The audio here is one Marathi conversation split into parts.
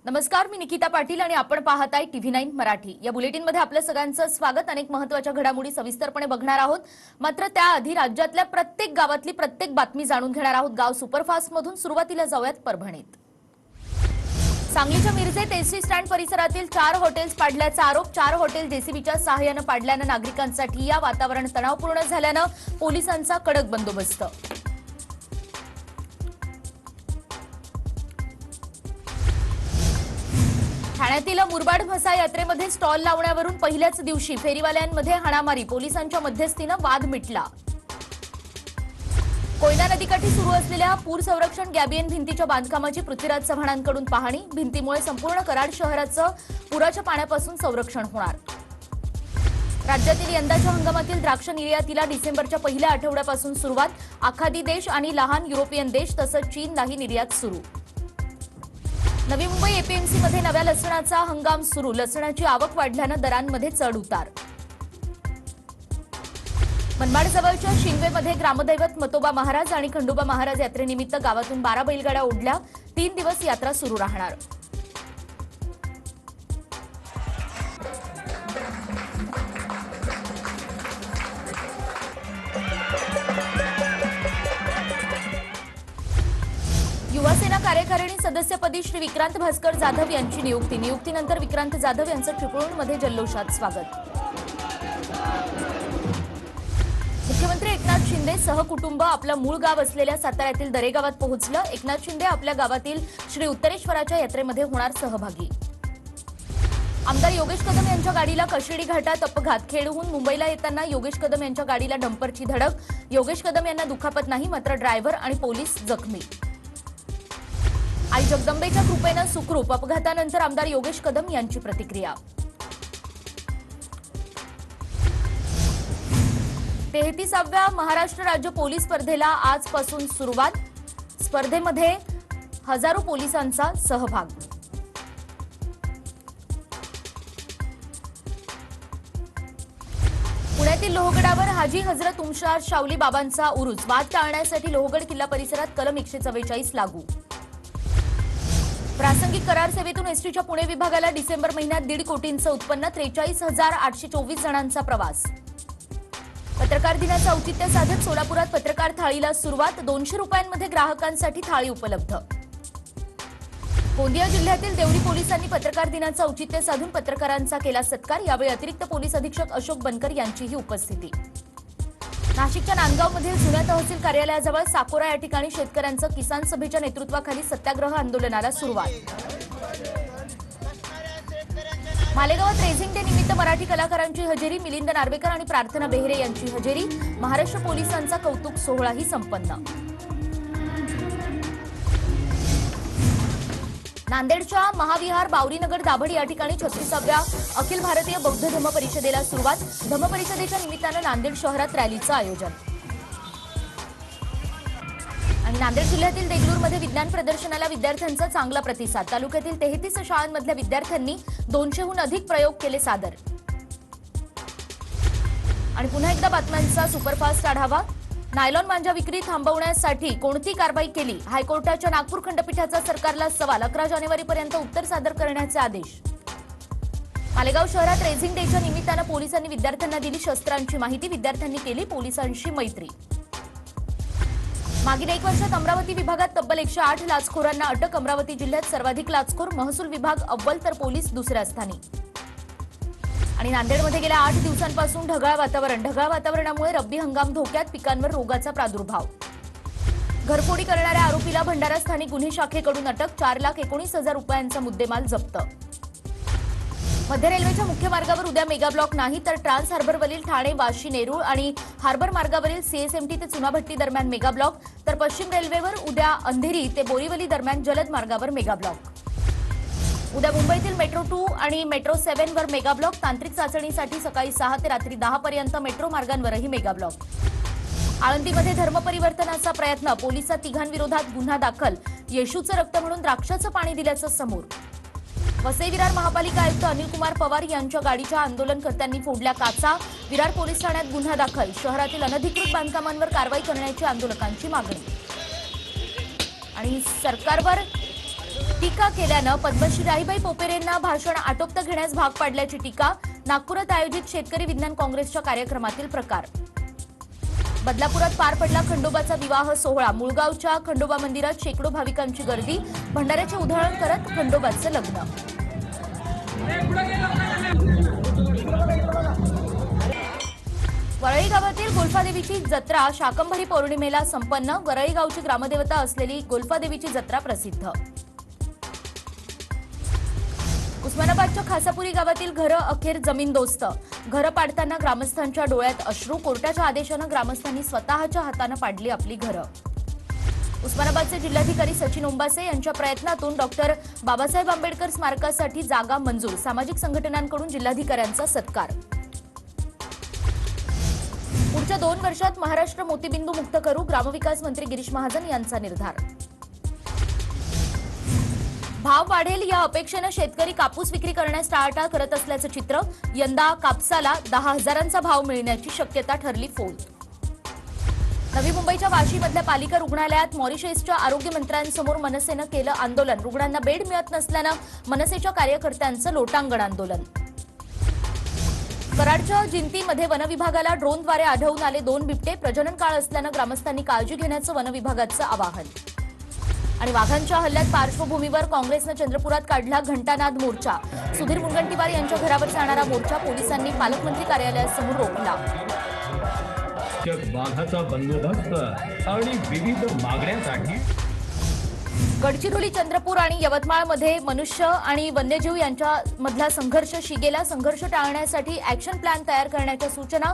नमस्कार, मी निकिता पाटील आणि आपण पाहताय TV9 मराठी। या बुलेटिनमध्ये आपलं सगळ्यांचं स्वागत। अनेक महत्त्वाच्या घडामोडी सविस्तरपणे बघणार आहोत। मात्र त्याआधी राज्यातल्या प्रत्येक गावातली प्रत्येक बातमी जाणून घेणार आहोत। गाव सुपरफास्ट मधून सुरुवातीला जाऊयात परभणीत। सांगलीच्या मिरजेत एसटी स्टँड परिसरातील 4 हॉटेल्स पाडल्याचा आरोप। 4 हॉटेल जेसीबीच्या सहाय्याने पाडल्यानं नागरिकांसाठी या वातावरण तणावपूर्ण झाल्यानं पोलिसांचा कडक बंदोबस्त। ठाण्यातील मुरबाड म्हसा यात्रेमध्ये स्टॉल लावण्यावरून पहिल्याच दिवशी फेरीवाल्यांमध्ये हाणामारी। पोलिसांच्या मध्यस्थीने वाद मिटला। कोयना नदीकाठी सुरू असलेल्या पूर संरक्षण गॅबियन भिंतीच्या बांधकामाची पृथ्वीराज चव्हाणांकडून पाहणी। भिंतीमुळे संपूर्ण कराड शहराचं पुराच्या पाण्यापासून संरक्षण होणार। राज्यातील यंदाच्या हंगामातील द्राक्ष निर्यातीला डिसेंबरच्या पहिल्या आठवड्यापासून सुरुवात। आखाती देश आणि लहान युरोपियन देश तसंच चीनलाही निर्यात सुरू। नवी मुंबई एपीएमसी मध्ये नव्या लसणाचा हंगाम सुरू। लसणाची आवक वाढल्यानं दरांमध्ये चढ उतार। मनमाड जवळच्या शिंगवेमध्ये ग्रामदैवत मतोबा महाराज आणि खंडोबा महाराज यात्रेनिमित्त गावातून 12 बैलगाड्या ओढल्या। 3 दिवस यात्रा सुरू राहणार। युवासेना कार्यकारिणी सदस्यपदी श्री विक्रांत भास्कर जाधव यांची नियुक्ती। नियुक्तीनंतर विक्रांत जाधव यांचं चिपळूणमध्ये जल्लोषात स्वागत। मुख्यमंत्री एकनाथ शिंदे सहकुटुंब आपलं मूळ गाव असलेल्या साताऱ्यातील दरेगावात पोहोचलं। एकनाथ शिंदे आपल्या गावातील श्री उत्तरेश्वराच्या यात्रेमध्ये होणार सहभागी। आमदार योगेश कदम यांच्या गाडीला कशिडी घाटात अपघात। खेडहून मुंबईला येताना योगेश कदम यांच्या गाडीला डंपरची धडक। योगेश कदम यांना दुखापत नाही, मात्र ड्रायव्हर आणि पोलीस जखमी। आई जगदंबेच्या कृपेनं सुखरूप। अपघातानंतर आमदार योगेश कदम यांची प्रतिक्रिया। 33व्या महाराष्ट्र राज्य पोलीस स्पर्धेला आजपासून सुरुवात। स्पर्धेमध्ये हजारो पोलिसांचा सहभाग। पुण्यातील लोहगडावर हाजी हजरत उमशार शावली बाबांचा उरूस। वाद टाळण्यासाठी लोहगड किल्ला परिसरात कलम 144 लागू। प्रासंगिक करार सेवेतून एसटीच्या पुणे विभागाला डिसेंबर महिन्यात 1.5 कोटींचं उत्पन्न। 43,824 जणांचा प्रवास। पत्रकार दिनाचं औचित्य साधत सोलापुरात पत्रकार थाळीला सुरुवात। 200 रुपयांमध्ये ग्राहकांसाठी थाळी उपलब्ध। गोंदिया जिल्ह्यातील देवरी पोलिसांनी पत्रकार दिनाचं औचित्य साधून पत्रकारांचा केला सत्कार। यावेळी अतिरिक्त पोलीस अधीक्षक अशोक बनकर यांचीही उपस्थिती। नाशिकच्या नांदगावमधील जुन्या तहसील कार्यालयाजवळ साकोरा या ठिकाणी शेतकऱ्यांचं किसान सभेच्या नेतृत्वाखाली सत्याग्रह आंदोलनाला सुरुवात। मालेगावात रेझिंग डे निमित्त मराठी कलाकारांची हजेरी। मिलिंद नार्वेकर आणि प्रार्थना बेहरे यांची हजेरी। महाराष्ट्र पोलिसांचा कौतुक सोहळाही संपन्न। नांदेडच्या महाविहार बावरीनगर दाभड या ठिकाणी 36व्या अखिल भारतीय बौद्ध धम्म परिषदेला सुरुवात। धम्म परिषदेच्या निमित्तानं नांदेड शहरात रॅलीचं आयोजन। आणि नांदेड जिल्ह्यातील देगलूरमध्ये विज्ञान प्रदर्शनाला विद्यार्थ्यांचा चांगला प्रतिसाद। तालुक्यातील 33 शाळांमधल्या विद्यार्थ्यांनी 200हून अधिक प्रयोग केले सादर। आणि पुन्हा एकदा बातम्यांचा सुपरफास्ट आढावा। नायलॉन मांजा विक्री थांबवण्यासाठी कोणती कारवाई केली? हायकोर्टाच्या नागपूर खंडपीठाचा सरकारला सवाल। 11 जानेवारीपर्यंत उत्तर सादर करण्याचे आदेश। मालेगाव शहरात रेझिंग डेच्या निमित्तानं पोलिसांनी विद्यार्थ्यांना दिली शस्त्रांची माहिती। विद्यार्थ्यांनी केली पोलिसांशी मैत्री। मागील 1 वर्षात अमरावती विभागात तब्बल 108 लाचखोरांना अटक। अमरावती जिल्ह्यात सर्वाधिक लाचखोर। महसूल विभाग अव्वल तर पोलीस दुसऱ्या स्थानी। आणि नांदेडमध्ये गेल्या 8 दिवसांपासून ढगाळ वातावरण। ढगाळ वातावरणामुळे रब्बी हंगाम धोक्यात। पिकांवर रोगाचा प्रादुर्भाव। घरफोडी करणाऱ्या आरोपीला भंडारा स्थानिक गुन्हे शाखेकडून अटक। 4,19,000 रुपयांचा मुद्देमाल जप्त। मध्य रेल्वेच्या मुख्य मार्गावर उद्या मेगा ब्लॉक नाही, तर ट्रान्स हार्बरवरील ठाणे वाशी नेरूळ आणि हार्बर मार्गावरील सीएसएमटी ते चुनाभट्टी दरम्यान मेगा ब्लॉक, तर पश्चिम रेल्वेवर उद्या अंधेरी ते बोरीवली दरम्यान जलद मार्गावर मेगा ब्लॉक। उद्या मुंबईतील मेट्रो 2 आणि मेट्रो 7 वर मेगा ब्लॉक। तांत्रिक चाचणीसाठी सकाळी 6 ते रात्री 10 पर्यंत मेट्रो मार्गांवरही मेगा ब्लॉक। आळंदीमध्ये धर्मपरिवर्तनाचा प्रयत्न। पोलिसात तिघांविरोधात गुन्हा दाखल। येशूचं रक्त म्हणून द्राक्षाचं पाणी दिल्याचं समोर। वसई विरार महापालिका आयुक्त अनिल कुमार पवार यांच्या गाडीच्या आंदोलनकर्त्यांनी फोडल्या काचा। विरार पोलीस ठाण्यात गुन्हा दाखल। शहरातील अनधिकृत बांधकामांवर कारवाई करण्याची आंदोलकांची मागणी। आणि सरकारवर टीका केल्यानं पद्मश्री राहीबाई पोपेरेंना भाषण आटोपतं घेण्यास भाग पाडल्याची टीका. नागपुरात आयोजित शेतकरी विज्ञान काँग्रेसच्या कार्यक्रमातील प्रकार. बदलापुरात पार पडला खंडोबाचा विवाह सोहळा. मुळगावच्या खंडोबा मंदिरात शेकडो भाविकांची गर्दी. भंडाऱ्याचे उधळण करत खंडोबाचं लग्न. वरळी गावातील गोल्फादेवीची जत्रा शाकंभरी पौर्णिमेला संपन्न. वरळी गावची ग्रामदेवता असलेली गोल्फादेवीची जत्रा प्रसिद्ध. उस्मानाबादच्या खासापुरी गावातील घरं अखेर जमीनदोस्त. घरं पाडताना ग्रामस्थांच्या डोळ्यात अश्रू. कोर्टाच्या आदेशानं ग्रामस्थांनी स्वतःच्या हातानं पाडली आपली घरं. उस्मानाबादचे जिल्हाधिकारी सचिन ओंबासे यांच्या प्रयत्नातून डॉक्टर बाबासाहेब आंबेडकर स्मारकासाठी जागा मंजूर. सामाजिक संघटनांकडून जिल्हाधिकाऱ्यांचा सत्कार. पुढच्या 2 वर्षात महाराष्ट्र मोतीबिंदू मुक्त करू. ग्रामविकास मंत्री गिरीश महाजन यांचा निर्धार. भाव वाढेल या अपेक्षेनं शेतकरी कापूस विक्री करण्यास टाळाटाळ करत असल्याचं चित्र. यंदा कापसाला 10,000चा भाव मिळण्याची शक्यता ठरली फोल. नवी मुंबईच्या वाशीमधल्या पालिका रुग्णालयात मॉरिशसच्या आरोग्यमंत्र्यांसमोर मनसेनं केलं आंदोलन. रुग्णांना बेड मिळत नसल्यानं मनसेच्या कार्यकर्त्यांचं लोटांगण आंदोलन. कराडच्या जिंतीमध्ये वनविभागाला ड्रोनद्वारे आढळून आले 2 बिबटे. प्रजनन काळ असल्यानं ग्रामस्थांनी काळजी घेण्याचं वनविभागाचं आवाहन. आणि वाघांच्या हल्ल्यात पार्श्वभूमीवर काँग्रेसनं चंद्रपुरात काढला घंटानाद मोर्चा. सुधीर मुनगंटीवार यांच्या घरावर जाणारा मोर्चा पोलिसांनी पालकमंत्री कार्यालयासमोर रोखला. वाघाचा बंदोबस्त आणि विविध मागण्यांसाठी गडचिरोली, चंद्रपूर आणि यवतमाळमध्ये मनुष्य आणि वन्यजीव यांच्यामधला संघर्ष शिगेला. संघर्ष टाळण्यासाठी ॲक्शन प्लॅन तयार करण्याच्या सूचना.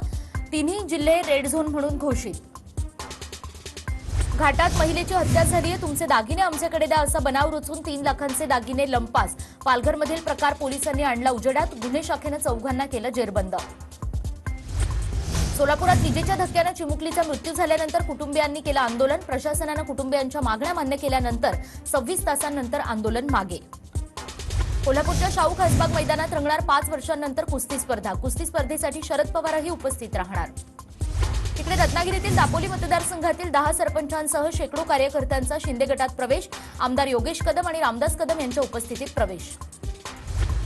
3ही जिल्हे रेड झोन म्हणून घोषित. घाटात महिलेची हत्या झाली आहे. तुमचे दागिने आमच्याकडे द्या असा बनाव रचून 3 लाखांचे दागिने लंपास. पालघरमधील प्रकार पोलिसांनी आणला उजेडात. गुन्हे शाखेनं 4घांना केलं जेरबंद. सोलापुरात विजेच्या धक्क्यानं चिमुकलीचा मृत्यू झाल्यानंतर कुटुंबियांनी केलं आंदोलन. प्रशासनानं कुटुंबियांच्या मागण्या मान्य केल्यानंतर 26 तासांनंतर आंदोलन मागे. कोल्हापूरच्या शाहू खासबाग मैदानात रंगणार 5 वर्षांनंतर कुस्ती स्पर्धा. कुस्ती स्पर्धेसाठी शरद पवारही उपस्थित राहणार. तिकडे रत्नागिरीतील दापोली मतदारसंघातील 10 सरपंचांसह शेकडो कार्यकर्त्यांचा शिंदे गटात प्रवेश. आमदार योगेश कदम आणि रामदास कदम यांच्या उपस्थितीत प्रवेश.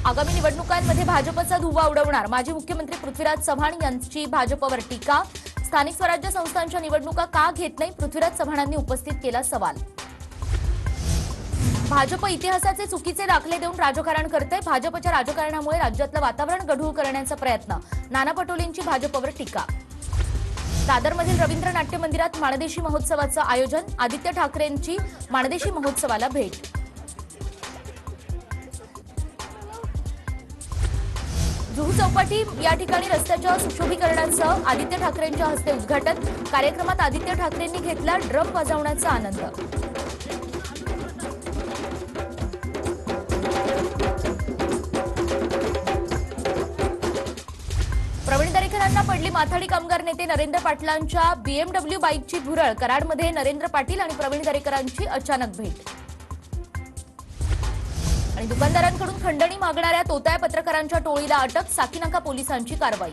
आगामी निवडणुकांमध्ये भाजपचा धुव्वा उडवणार. माजी मुख्यमंत्री पृथ्वीराज चव्हाण यांची भाजपवर टीका. स्थानिक स्वराज्य संस्थांच्या निवडणुका का घेत नाही, पृथ्वीराज चव्हाणांनी उपस्थित केला सवाल. भाजप इतिहासाचे चुकीचे दाखले देऊन राजकारण करते. भाजपच्या राजकारणामुळे राज्यातलं वातावरण गढूळ करण्याचा प्रयत्न. नाना पटोलेंची भाजपवर टीका. दादरमधील रवींद्र नाट्य मंदिरात माणदेशी महोत्सवाचं आयोजन. आदित्य ठाकरेंची माणदेशी महोत्सवाला भेट. जुहू चौपाटी या ठिकाणी रस्त्याच्या सुशोभीकरणाचं आदित्य ठाकरेंच्या हस्ते उद्घाटन. कार्यक्रमात आदित्य ठाकरेंनी घेतला ड्रम वाजवण्याचा आनंद. प्रवीण दरेकरांना पडली माथाडी. कामगार नेते नरेंद्र पाटलांच्या BMW बाईकची भुरळ. कराडमध्ये नरेंद्र पाटील आणि प्रवीण दरेकरांची अचानक भेट. आणि दुकानदारांकडून खंडणी मागणाऱ्या तोताया पत्रकारांच्या टोळीला अटक. साकीनाका पोलिसांची कारवाई.